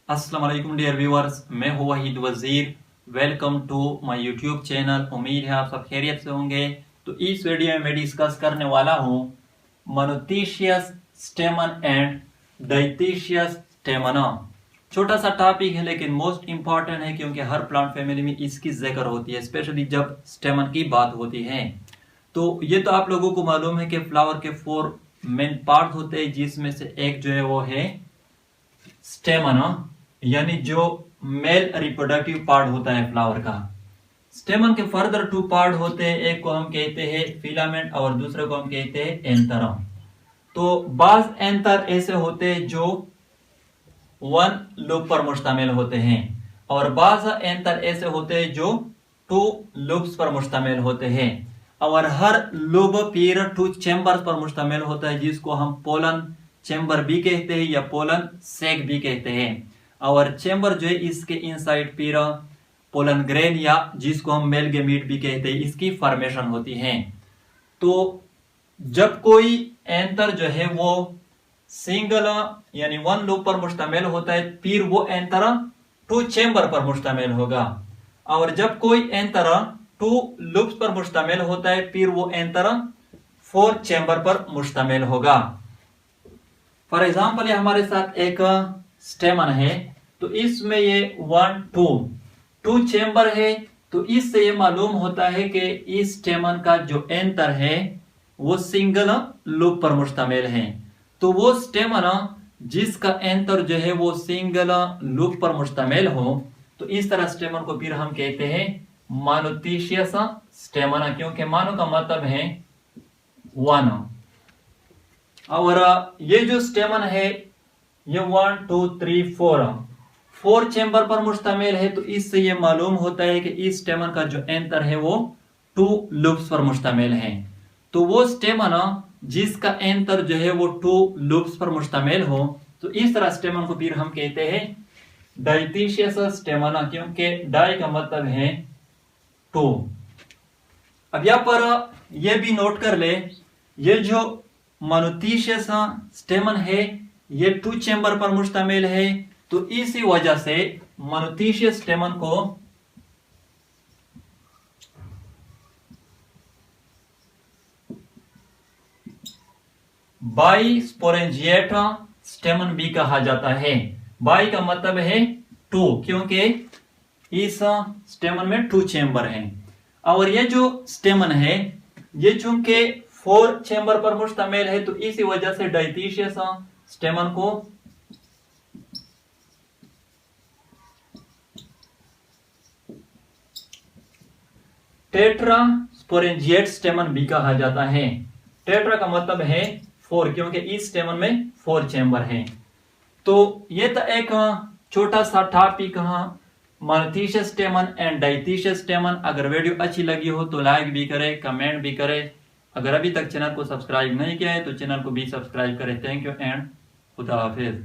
अस्सलाम वालेकुम dear viewers, मैं हूं Waheed Wazir. Welcome to my YouTube channel. उम्मीद है आप सब खैरियत से होंगे। तो इस वीडियो में मैं डिस्कस करने वाला हूं मोनोथीशियस स्टेमन एंड डायथीशियस स्टेमना। छोटा सा टॉपिक है लेकिन मोस्ट इंपॉर्टेंट है, क्योंकि हर प्लांट फैमिली में इसकी जिक्र होती है, स्पेशली जब स्टेमन की बात होती है। तो ये तो आप लोगों को मालूम है कि फ्लावर के 4 मेन पार्ट होते हैं, जिसमें से एक जो है वो है स्टेमना, यानी जो मेल रिप्रोडक्टिव पार्ट होता है फ्लावर का। स्टेमन के फर्दर 2 पार्ट होते हैं, एक को हम कहते हैं फिलामेंट और दूसरे को हम कहते हैं एंथरम। तो बाज एंथर ऐसे होते हैं जो 1 लूप पर मुश्तमिल होते हैं, और बाज एंथर ऐसे होते हैं जो 2 लूप्स पर मुश्तमिल होते हैं, और हर लूप फिर 2 चैम्बर्स पर मुश्तमिल होता है, जिसको हम पोलन चैम्बर भी कहते हैं या पोलन सैक भी कहते हैं। और चैम्बर जो है इसके इनसाइड फिर पोलन ग्रेन या जिसको हम मेल गेमीट भी कहते हैं, इसकी फॉर्मेशन होती है। तो जब कोई एंथर जो है वो सिंगल यानी 1 लूप पर मुश्तमिल होता है, फिर वो एंथर 2 चैम्बर पर मुश्तमिल होगा। और जब कोई एंथर 2 लूप्स पर मुश्तमिल होता है, फिर वो एंथर 4 चैम्बर पर मुश्तमिल होगा। फॉर एग्जाम्पल, ये हमारे साथ एक स्टेमन है, तो इसमें ये 1 2 चैम्बर है। तो इससे ये मालूम होता है कि इस स्टेमन का जो एंथर है वो सिंगल लूप पर मुश्तमिल है। तो वो स्टेमन जिसका एंथर जो है वो सिंगल लूप पर मुश्तमिल हो, तो इस तरह स्टेमन को फिर हम कहते हैं मोनोथीशियस स्टेमना, क्योंकि मोनो का मतलब है 1। और ये जो स्टेमन है ये 1 2 3 4 चैम्बर पर मुश्तमिल है। तो इससे ये मालूम होता है कि इस स्टेमन का जो एंथर है वो 2 लूप्स पर मुश्तमिल है। तो वो स्टेमन जिसका एंथर जो है वो 2 लूप्स पर मुश्तमिल हो, तो इस तरह स्टेमन को फिर हम कहते हैं डायथीशियस स्टेमना, क्योंकि डाई का मतलब है 2। अब यहां पर यह भी नोट कर ले, ये जो मोनोथीशियस स्टेमन है ये 2 चैम्बर पर मुश्तमिल है। तो इसी वजह से मोनोथीशियस स्टेमन को बाइस्पोरेंजिएट स्टेमन भी कहा जाता है। बाई का मतलब है 2, क्योंकि इस स्टेमन में 2 चैम्बर हैं। और ये जो स्टेमन है ये चूंकि 4 चैम्बर पर मुश्तमिल है, तो इसी वजह से डायथीशियस स्टेमन को टेट्रास्पोरेंजिएट स्टेमन भी कहा जाता है। टेट्रा का मतलब है 4, क्योंकि इस स्टेमन में 4 चैम्बर हैं। तो ये तो एक छोटा सा टॉपिक मोनोथीशियस स्टेमन एंड डायथीशियस स्टेमन। अगर वीडियो अच्छी लगी हो तो लाइक भी करें, कमेंट भी करें। अगर अभी तक चैनल को सब्सक्राइब नहीं किया है तो चैनल को भी सब्सक्राइब करें। थैंक यू एंड खुदा हाफिज।